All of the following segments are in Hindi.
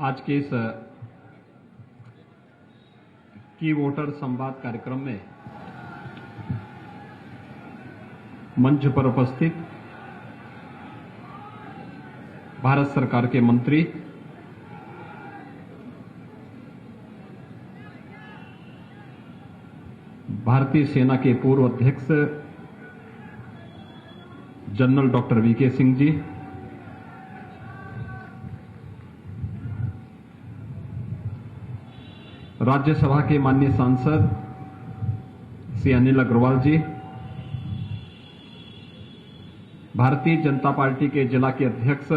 आज के इस की वोटर संवाद कार्यक्रम में मंच पर उपस्थित भारत सरकार के मंत्री, भारतीय सेना के पूर्व अध्यक्ष general doctor VK Singh ji, Rajya Sabha के माननीय सांसद श्री अनिल अग्रवाल जी, भारतीय जनता पार्टी के जिला के अध्यक्ष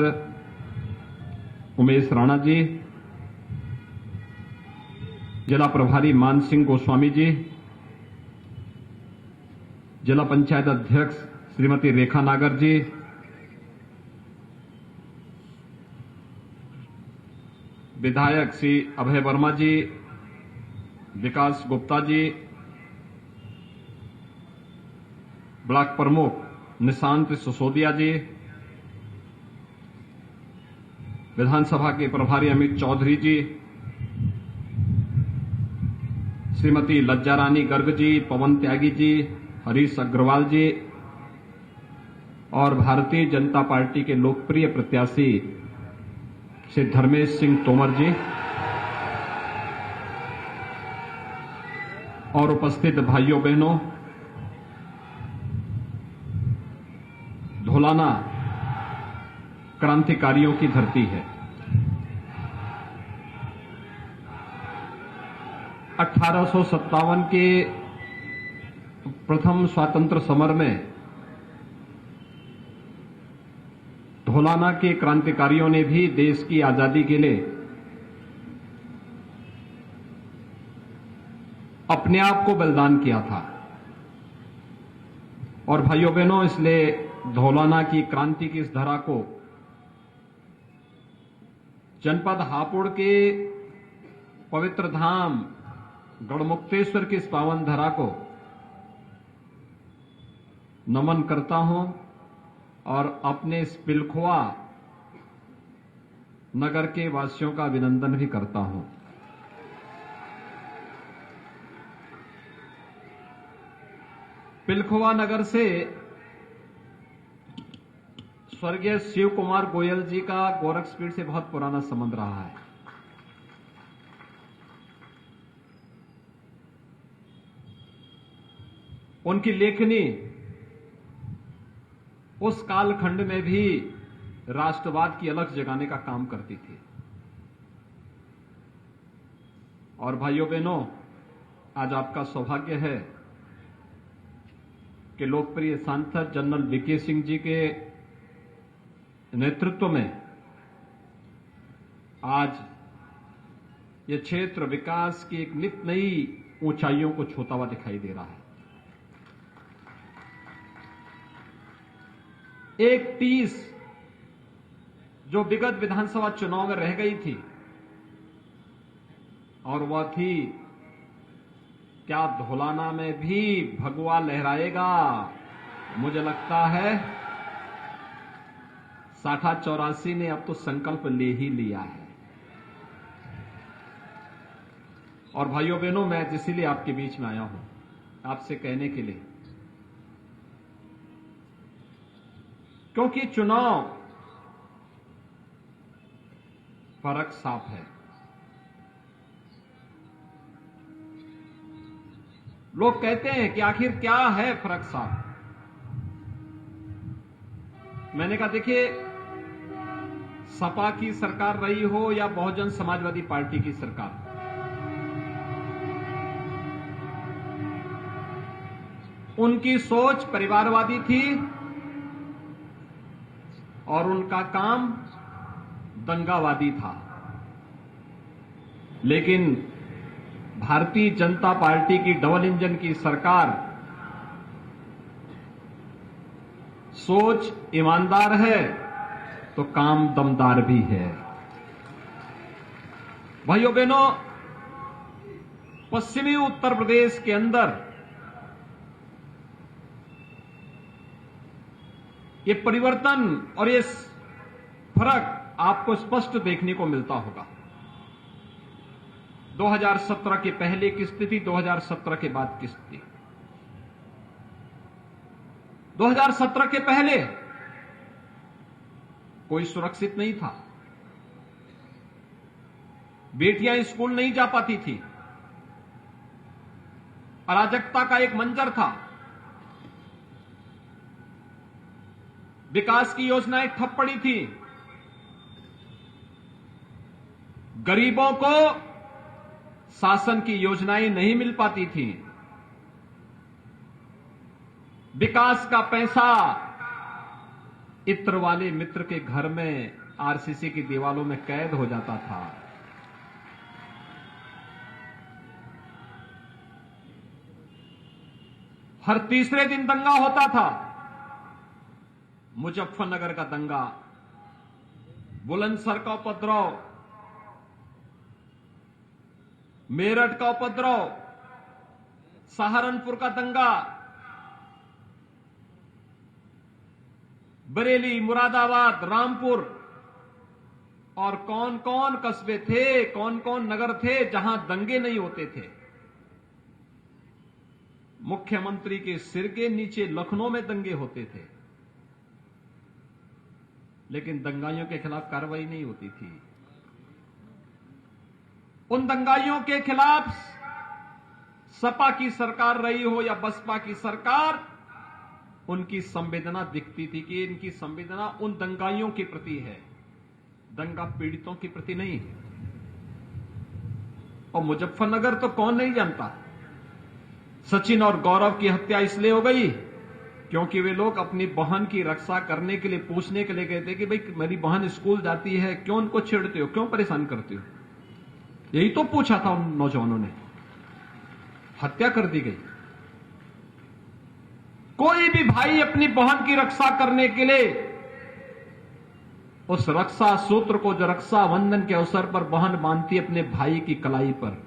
उमेश राणा जी, जिला प्रभारी मान सिंह गोस्वामी जी, जिला पंचायत अध्यक्ष श्रीमती रेखा नागर जी, विधायक श्री अभय वर्मा जी, विकास गुप्ता जी, ब्लॉक प्रमुख निशांत सिसोदिया जी, विधानसभा के प्रभारी अमित चौधरी जी, श्रीमती लज्जा रानी गर्ग जी, पवन त्यागी जी, हरीश अग्रवाल जी और भारतीय जनता पार्टी के लोकप्रिय प्रत्याशी श्री धर्मेश सिंह तोमर जी और उपस्थित भाइयों बहनों, धौलाना क्रांतिकारियों की धरती है। 1857 के प्रथम स्वातंत्र समर में धौलाना के क्रांतिकारियों ने भी देश की आजादी के लिए अपने आप को बलिदान किया था। और भाइयों बहनों, इसलिए धौलाना की क्रांति की इस धरा को जनपद हापुड़ के पवित्र धाम गढ़मुक्तेश्वर की इस पावन धरा को नमन करता हूं और अपने इस पिलखुआ नगर के वासियों का अभिनंदन भी करता हूं। पिलखुआ नगर से स्वर्गीय शिव कुमार गोयल जी का गोरखपीठ से बहुत पुराना संबंध रहा है। उनकी लेखनी उस कालखंड में भी राष्ट्रवाद की अलग जगाने का काम करती थी। और भाइयों बहनों, आज आपका सौभाग्य है कि लोकप्रिय सांसद जनरल वीके सिंह जी के नेतृत्व में आज ये क्षेत्र विकास की एक नित नई ऊंचाइयों को छूता हुआ दिखाई दे रहा है। एक टीस जो विगत विधानसभा चुनाव में रह गई थी और वह थी, क्या धौलाना में भी भगवा लहराएगा? मुझे लगता है साठा 84 ने अब तो संकल्प ले ही लिया है। और भाइयों बहनों, मैं इसीलिए आपके बीच में आया हूं आपसे कहने के लिए, क्योंकि चुनाव फर्क साफ है। लोग कहते हैं कि आखिर क्या है फर्क साफ। मैंने कहा, देखिए, सपा की सरकार रही हो या बहुजन समाजवादी पार्टी की सरकार, उनकी सोच परिवारवादी थी और उनका काम दंगावादी था। लेकिन भारतीय जनता पार्टी की डबल इंजन की सरकार सोच ईमानदार है तो काम दमदार भी है। भाइयों बहनों, पश्चिमी उत्तर प्रदेश के अंदर ये परिवर्तन और ये फर्क आपको स्पष्ट देखने को मिलता होगा। 2017 के पहले की स्थिति, 2017 के बाद की स्थिति। 2017 के पहले कोई सुरक्षित नहीं था, बेटियां स्कूल नहीं जा पाती थी, अराजकता का एक मंजर था, विकास की योजनाएं ठप पड़ी थी, गरीबों को शासन की योजनाएं नहीं मिल पाती थी, विकास का पैसा इत्र वाले मित्र के घर में आरसीसी की दीवालों में कैद हो जाता था। हर तीसरे दिन दंगा होता था। मुजफ्फरनगर का दंगा, बुलंदशहर का उपद्रव, मेरठ का उपद्रव, सहारनपुर का दंगा, बरेली, मुरादाबाद, रामपुर, और कौन कौन कस्बे थे, कौन कौन नगर थे जहां दंगे नहीं होते थे। मुख्यमंत्री के सिर के नीचे लखनऊ में दंगे होते थे, लेकिन दंगाइयों के खिलाफ कार्रवाई नहीं होती थी। उन दंगाइयों के खिलाफ सपा की सरकार रही हो या बसपा की सरकार, उनकी संवेदना दिखती थी कि इनकी संवेदना उन दंगाइयों के प्रति है, दंगा पीड़ितों के प्रति नहीं है। और मुजफ्फरनगर तो कौन नहीं जानता। सचिन और गौरव की हत्या इसलिए हो गई क्योंकि वे लोग अपनी बहन की रक्षा करने के लिए पूछने के लिए गए थे कि भाई मेरी बहन स्कूल जाती है, क्यों उनको छेड़ते हो, क्यों परेशान करते हो, यही तो पूछा था उन नौजवानों ने। हत्या कर दी गई। कोई भी भाई अपनी बहन की रक्षा करने के लिए उस रक्षा सूत्र को, जो रक्षाबंधन के अवसर पर बहन बांधती है अपने भाई की कलाई पर,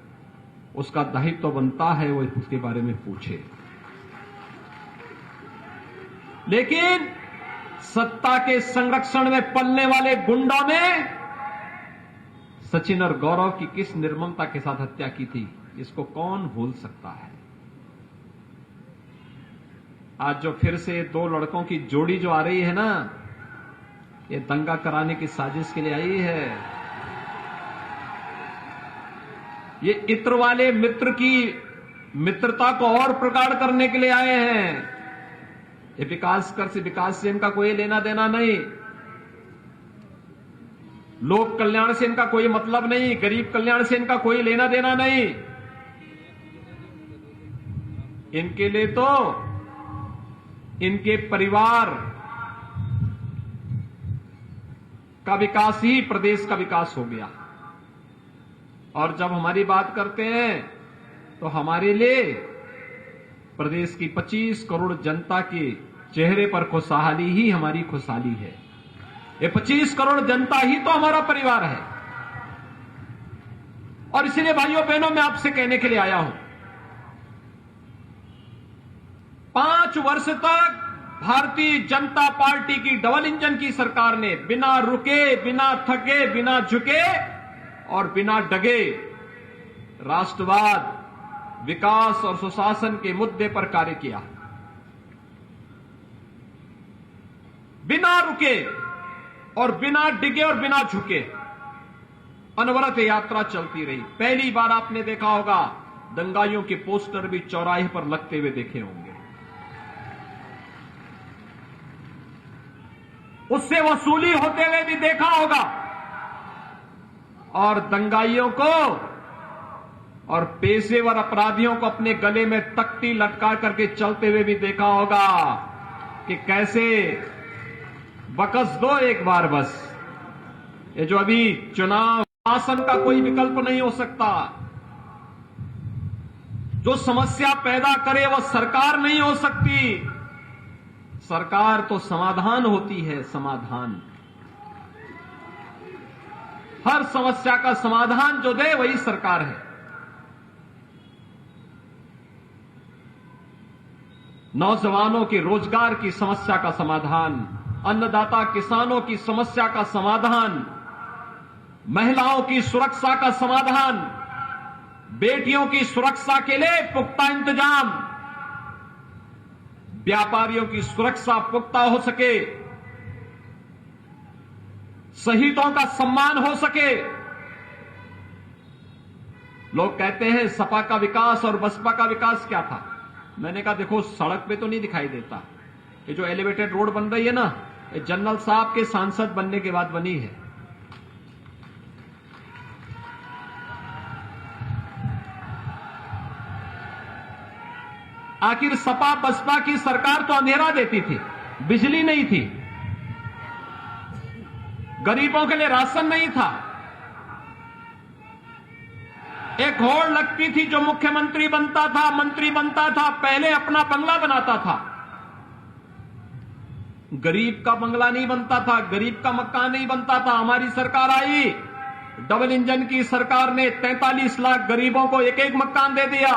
उसका दायित्व तो बनता है वो उसके बारे में पूछे। लेकिन सत्ता के संरक्षण में पलने वाले गुंडों ने सचिन और गौरव की किस निर्ममता के साथ हत्या की थी, इसको कौन भूल सकता है। आज जो फिर से दो लड़कों की जोड़ी जो आ रही है ना, ये दंगा कराने की साजिश के लिए आई है। ये इत्र वाले मित्र की मित्रता को और प्रगाढ़ करने के लिए आए हैं। ये विकास से इनका कोई लेना देना नहीं, लोक कल्याण से इनका कोई मतलब नहीं, गरीब कल्याण से इनका कोई लेना देना नहीं। इनके लिए तो इनके परिवार का विकास ही प्रदेश का विकास हो गया। और जब हमारी बात करते हैं तो हमारे लिए प्रदेश की 25 करोड़ जनता के चेहरे पर खुशहाली ही हमारी खुशहाली है। ये 25 करोड़ जनता ही तो हमारा परिवार है। और इसलिए भाइयों बहनों, मैं आपसे कहने के लिए आया हूं, 5 वर्ष तक भारतीय जनता पार्टी की डबल इंजन की सरकार ने बिना रुके, बिना थके, बिना झुके और बिना डगे राष्ट्रवाद, विकास और सुशासन के मुद्दे पर कार्य किया। बिना रुके और बिना डिगे और बिना झुके अनवरत यात्रा चलती रही। पहली बार आपने देखा होगा दंगाइयों के पोस्टर भी चौराहे पर लगते हुए देखे होंगे। उससे वसूली होते हुए भी देखा होगा और दंगाइयों को और पेशेवर अपराधियों को अपने गले में तख्ती लटका करके चलते हुए भी देखा होगा कि कैसे बकस दो एक बार बस। ये जो अभी चुनाव, शासन का कोई विकल्प नहीं हो सकता। जो समस्या पैदा करे वह सरकार नहीं हो सकती। सरकार तो समाधान होती है, समाधान। हर समस्या का समाधान जो दे वही सरकार है। नौजवानों के रोजगार की समस्या का समाधान, अन्नदाता किसानों की समस्या का समाधान, महिलाओं की सुरक्षा का समाधान, बेटियों की सुरक्षा के लिए पुख्ता इंतजाम, व्यापारियों की सुरक्षा पुख्ता हो सके, शहीदों का सम्मान हो सके। लोग कहते हैं सपा का विकास और बसपा का विकास क्या था। मैंने कहा देखो, सड़क पे तो नहीं दिखाई देता। ये जो एलिवेटेड रोड बन रही है ना, ये जनरल साहब के सांसद बनने के बाद बनी है। आखिर सपा बसपा की सरकार तो अंधेरा देती थी, बिजली नहीं थी, गरीबों के लिए राशन नहीं था। एक होड़ लगती थी, जो मुख्यमंत्री बनता था, मंत्री बनता था, पहले अपना बंगला बनाता था। गरीब का बंगला नहीं बनता था, गरीब का मकान नहीं बनता था। हमारी सरकार आई, डबल इंजन की सरकार ने 43 लाख गरीबों को एक एक मकान दे दिया।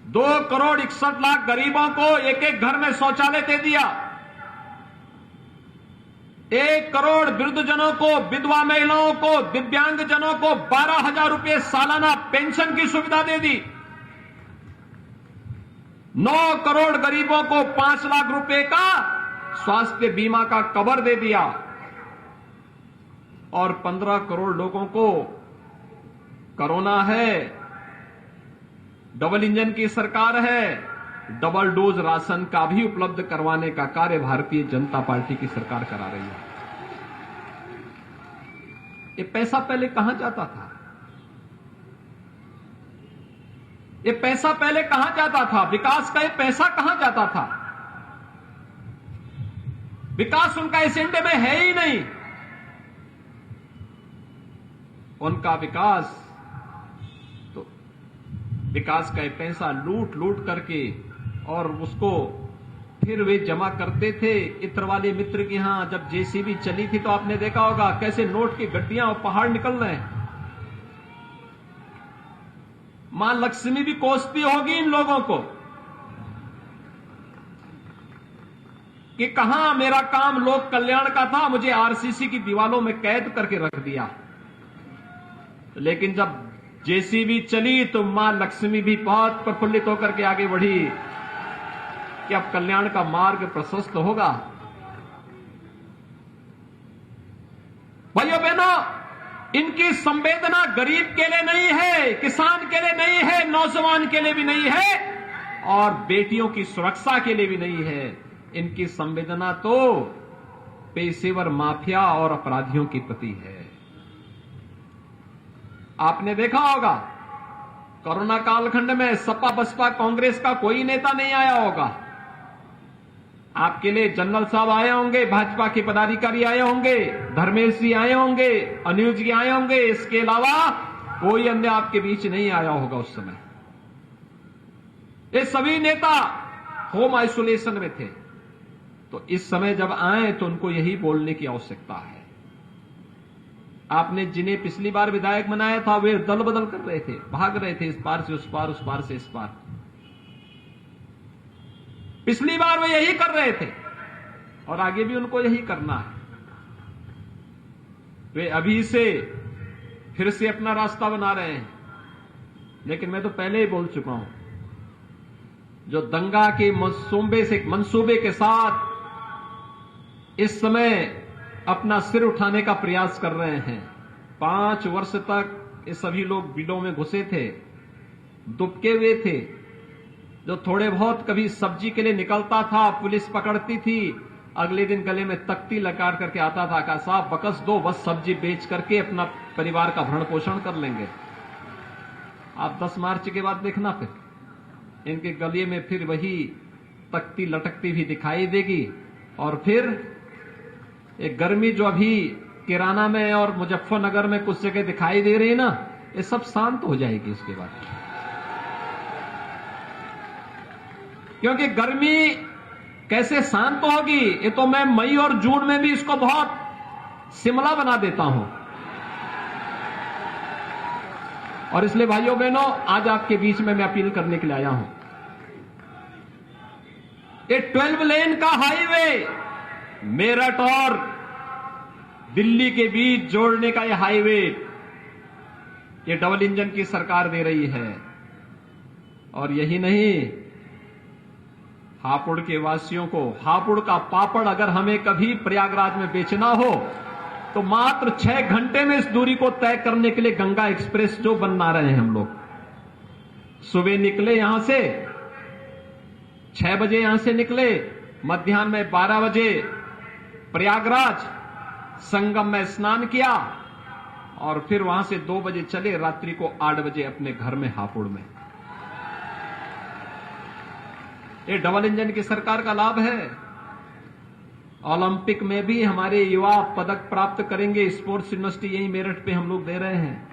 2 करोड़ 61 लाख गरीबों को एक एक घर में शौचालय दे दिया। 1 करोड़ वृद्धजनों को, विधवा महिलाओं को, दिव्यांगजनों को 12,000 रुपए सालाना पेंशन की सुविधा दे दी। 9 करोड़ गरीबों को 5 लाख रुपए का स्वास्थ्य बीमा का कवर दे दिया और 15 करोड़ लोगों को कोरोना है, डबल इंजन की सरकार है, डबल डोज राशन का भी उपलब्ध करवाने का कार्य भारतीय जनता पार्टी की सरकार करा रही है। ये पैसा पहले कहां जाता था? ये पैसा पहले कहां जाता था? विकास का ये पैसा कहां जाता था? विकास उनका एजेंडे में है ही नहीं। उनका विकास तो विकास का ये पैसा लूट लूट करके और उसको फिर वे जमा करते थे। इत्र वाले मित्र के यहां जब जेसीबी चली थी तो आपने देखा होगा कैसे नोट की गड्डियां और पहाड़ निकल रहे हैं। मां लक्ष्मी भी कोसती होगी इन लोगों को कि कहां मेरा काम लोक कल्याण का था, मुझे आरसीसी की दीवारों में कैद करके रख दिया। लेकिन जब जेसीबी चली तो मां लक्ष्मी भी बहुत प्रफुल्लित होकर के आगे बढ़ी कि अब कल्याण का मार्ग प्रशस्त होगा। भाइयों बहनों, इनकी संवेदना गरीब के लिए नहीं है, किसान के लिए नहीं है, नौजवान के लिए भी नहीं है और बेटियों की सुरक्षा के लिए भी नहीं है। इनकी संवेदना तो पेशेवर माफिया और अपराधियों के प्रति है। आपने देखा होगा कोरोना कालखंड में सपा बसपा कांग्रेस का कोई नेता नहीं आया होगा। आपके लिए जनरल साहब आए होंगे, भाजपा के पदाधिकारी आए होंगे, धर्मेश जी आए होंगे, अनिल जी आए होंगे, इसके अलावा कोई अन्य आपके बीच नहीं आया होगा उस समय। ये सभी नेता होम आइसोलेशन में थे। तो इस समय जब आए तो उनको यही बोलने की आवश्यकता है। आपने जिन्हें पिछली बार विधायक बनाया था वे दल बदल कर रहे थे, भाग रहे थे इस पार से उस पार, उस पार से इस पार। पिछली बार वे यही कर रहे थे और आगे भी उनको यही करना है। वे अभी से फिर से अपना रास्ता बना रहे हैं। लेकिन मैं तो पहले ही बोल चुका हूं, जो दंगा के मंसूबे के साथ इस समय अपना सिर उठाने का प्रयास कर रहे हैं। 5 वर्ष तक ये सभी लोग बिलों में घुसे थे, दुबके हुए थे। जो थोड़े बहुत कभी सब्जी के लिए निकलता था, पुलिस पकड़ती थी, अगले दिन गले में तख्ती लगा करके आता था, कहा साहब बकस दो, बस सब्जी बेच करके अपना परिवार का भरण पोषण कर लेंगे। आप 10 मार्च के बाद देखना फिर इनके गले में फिर वही तख्ती लटकती भी दिखाई देगी। और फिर एक गर्मी जो अभी किराना में और मुजफ्फरनगर में कुछ जगह दिखाई दे रही है ना, ये सब शांत हो जाएगी इसके बाद। क्योंकि गर्मी कैसे शांत होगी, ये तो मैं मई और जून में भी इसको बहुत शिमला बना देता हूं। और इसलिए भाइयों बहनों, आज आपके बीच में मैं अपील करने के लिए आया हूं। ये 12 लेन का हाईवे मेरठ और दिल्ली के बीच जोड़ने का यह हाईवे, ये डबल इंजन की सरकार दे रही है। और यही नहीं, हापुड़ के वासियों को हापुड़ का पापड़ अगर हमें कभी प्रयागराज में बेचना हो तो मात्र 6 घंटे में इस दूरी को तय करने के लिए गंगा एक्सप्रेस जो बना रहे हैं हम लोग। सुबह निकले यहां से 6 बजे, यहां से निकले, मध्याह्न में 12 बजे प्रयागराज संगम में स्नान किया और फिर वहां से 2 बजे चले, रात्रि को 8 बजे अपने घर में हापुड़ में। ये डबल इंजन की सरकार का लाभ है। ओलंपिक में भी हमारे युवा पदक प्राप्त करेंगे। स्पोर्ट्स यूनिवर्सिटी यही मेरठ पे हम लोग दे रहे हैं।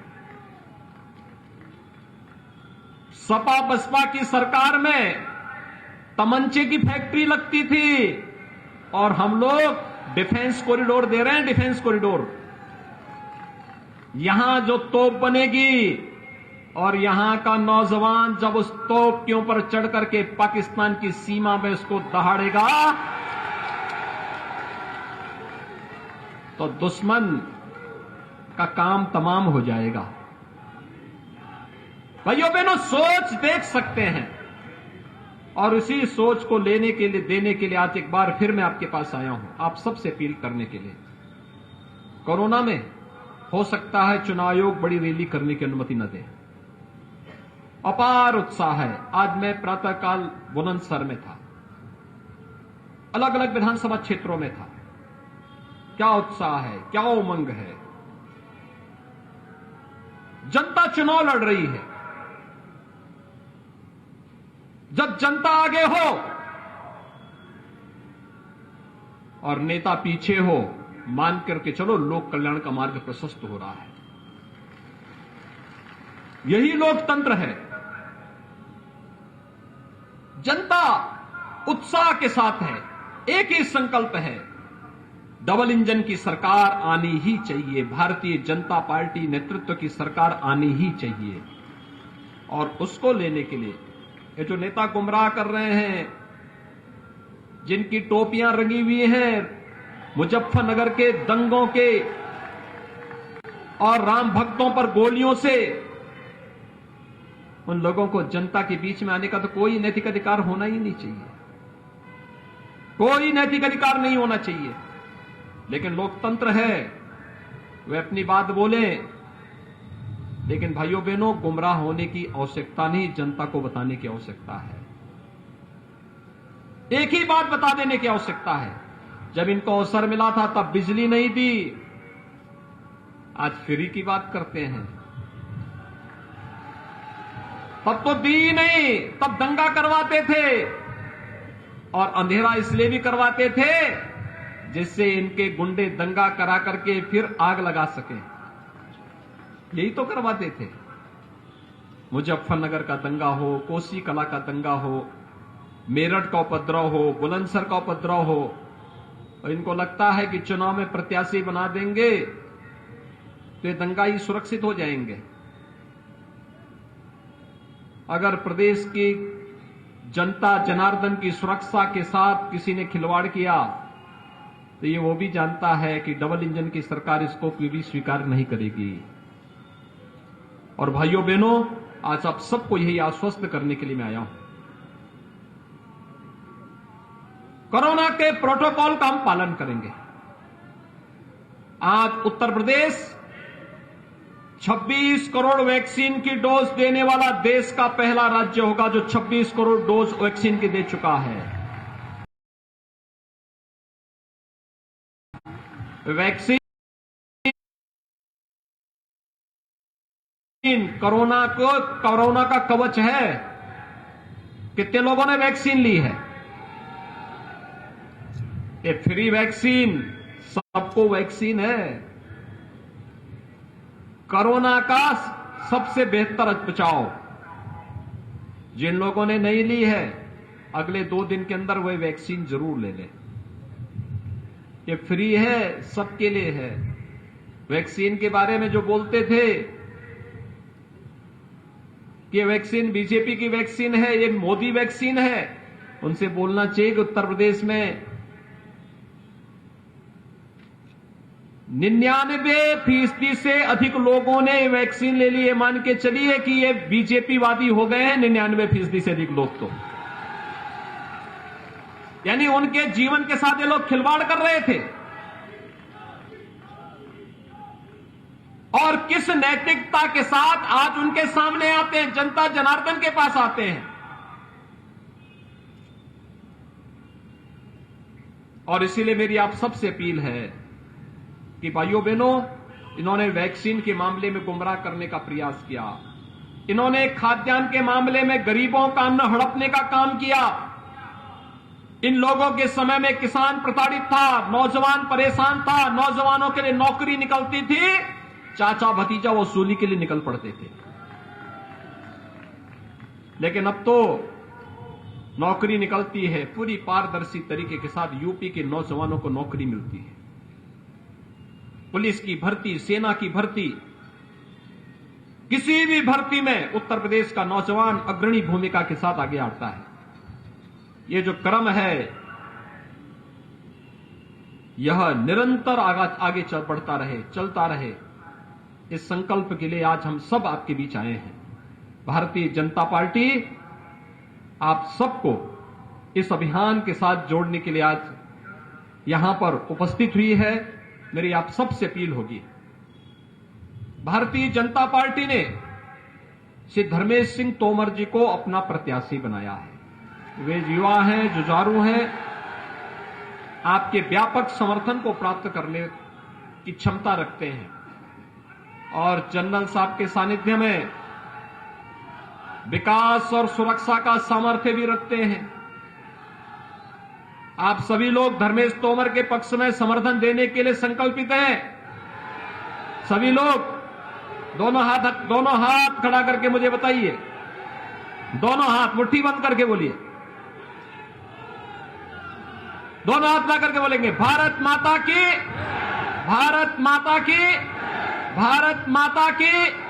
सपा बसपा की सरकार में तमंचे की फैक्ट्री लगती थी और हम लोग डिफेंस कॉरिडोर दे रहे हैं। डिफेंस कॉरिडोर, यहां जो तोप बनेगी और यहां का नौजवान जब उस तोप के ऊपर चढ़ करके पाकिस्तान की सीमा में उसको दहाड़ेगा तो दुश्मन का काम तमाम हो जाएगा। भाइयों बहनों, सोच देख सकते हैं और उसी सोच को लेने के लिए, देने के लिए आज एक बार फिर मैं आपके पास आया हूं, आप सबसे अपील करने के लिए। कोरोना में हो सकता है चुनाव आयोग बड़ी रैली करने की अनुमति न दे। अपार उत्साह है। आज मैं प्रातःकाल बुलंदशहर में था, अलग अलग विधानसभा क्षेत्रों में था। क्या उत्साह है, क्या उमंग है। जनता चुनाव लड़ रही है। जब जनता आगे हो और नेता पीछे हो, मान करके चलो लोक कल्याण का मार्ग प्रशस्त हो रहा है। यही लोकतंत्र है। जनता उत्साह के साथ है, एक ही संकल्प है, डबल इंजन की सरकार आनी ही चाहिए। भारतीय जनता पार्टी नेतृत्व की सरकार आनी ही चाहिए। और उसको लेने के लिए ये जो नेता गुमराह कर रहे हैं, जिनकी टोपियां रंगी हुई हैं मुजफ्फरनगर के दंगों के और राम भक्तों पर गोलियों से, उन लोगों को जनता के बीच में आने का तो कोई नैतिक अधिकार होना ही नहीं चाहिए। कोई नैतिक अधिकार नहीं होना चाहिए। लेकिन लोकतंत्र है, वे अपनी बात बोलें। लेकिन भाइयों बहनों, गुमराह होने की आवश्यकता नहीं, जनता को बताने की आवश्यकता है। एक ही बात बता देने की आवश्यकता है। जब इनको अवसर मिला था तब बिजली नहीं दी, आज फ्री की बात करते हैं। तब तो दी नहीं, तब दंगा करवाते थे और अंधेरा इसलिए भी करवाते थे जिससे इनके गुंडे दंगा करा करके फिर आग लगा सके। यही तो करवाते थे। मुजफ्फरनगर का दंगा हो, कोसी कला का दंगा हो, मेरठ का उपद्रव हो, बुलंदशहर का उपद्रव हो, और इनको लगता है कि चुनाव में प्रत्याशी बना देंगे तो ये दंगाई सुरक्षित हो जाएंगे। अगर प्रदेश की जनता जनार्दन की सुरक्षा के साथ किसी ने खिलवाड़ किया तो ये वो भी जानता है कि डबल इंजन की सरकार इसको भी स्वीकार नहीं करेगी। और भाइयों बहनों, आज आप सबको यही आश्वस्त करने के लिए मैं आया हूं, कोरोना के प्रोटोकॉल का हम पालन करेंगे। आज उत्तर प्रदेश 26 करोड़ वैक्सीन की डोज देने वाला देश का पहला राज्य होगा जो 26 करोड़ डोज वैक्सीन की दे चुका है। वैक्सीन कोरोना का कवच है। कितने लोगों ने वैक्सीन ली है? ये फ्री वैक्सीन, सबको वैक्सीन है। कोरोना का सबसे बेहतर बचाव। जिन लोगों ने नहीं ली है, अगले 2 दिन के अंदर वह वैक्सीन जरूर ले लें। ये फ्री है, सबके लिए है। वैक्सीन के बारे में जो बोलते थे कि वैक्सीन बीजेपी की वैक्सीन है, ये मोदी वैक्सीन है, उनसे बोलना चाहिए कि उत्तर प्रदेश में 99% से अधिक लोगों ने वैक्सीन ले ली है। मान के चलिए कि ये बीजेपी वादी हो गए हैं 99% से अधिक लोग तो, यानी उनके जीवन के साथ ये लोग खिलवाड़ कर रहे थे। और किस नैतिकता के साथ आज उनके सामने आते हैं, जनता जनार्दन के पास आते हैं। और इसीलिए मेरी आप सबसे अपील है कि भाइयों बहनों, इन्होंने वैक्सीन के मामले में गुमराह करने का प्रयास किया, इन्होंने खाद्यान्न के मामले में गरीबों का अन्न हड़पने का काम किया। इन लोगों के समय में किसान प्रताड़ित था, नौजवान परेशान था, नौजवानों के लिए नौकरी निकलती थी, चाचा भतीजा वसूली के लिए निकल पड़ते थे। लेकिन अब तो नौकरी निकलती है, पूरी पारदर्शी तरीके के साथ यूपी के नौजवानों को नौकरी मिलती है। पुलिस की भर्ती, सेना की भर्ती, किसी भी भर्ती में उत्तर प्रदेश का नौजवान अग्रणी भूमिका के साथ आगे आता है। ये जो क्रम है यह निरंतर आगे बढ़ता रहे, चलता रहे। इस संकल्प के लिए आज हम सब आपके बीच आए हैं। भारतीय जनता पार्टी आप सबको इस अभियान के साथ जोड़ने के लिए आज यहां पर उपस्थित हुई है। मेरी आप सबसे अपील होगी, भारतीय जनता पार्टी ने श्री धर्मेश सिंह तोमर जी को अपना प्रत्याशी बनाया है। वे युवा हैं, जुझारू हैं, आपके व्यापक समर्थन को प्राप्त करने की क्षमता रखते हैं और जनरल साहब के सानिध्य में विकास और सुरक्षा का सामर्थ्य भी रखते हैं। आप सभी लोग धर्मेश तोमर के पक्ष में समर्थन देने के लिए संकल्पित हैं। सभी लोग दोनों हाथ खड़ा करके मुझे बताइए, दोनों हाथ मुट्ठी बंद करके बोलिए, दोनों हाथ ला करके बोलेंगे, भारत माता की, भारत माता की, भारत माता की।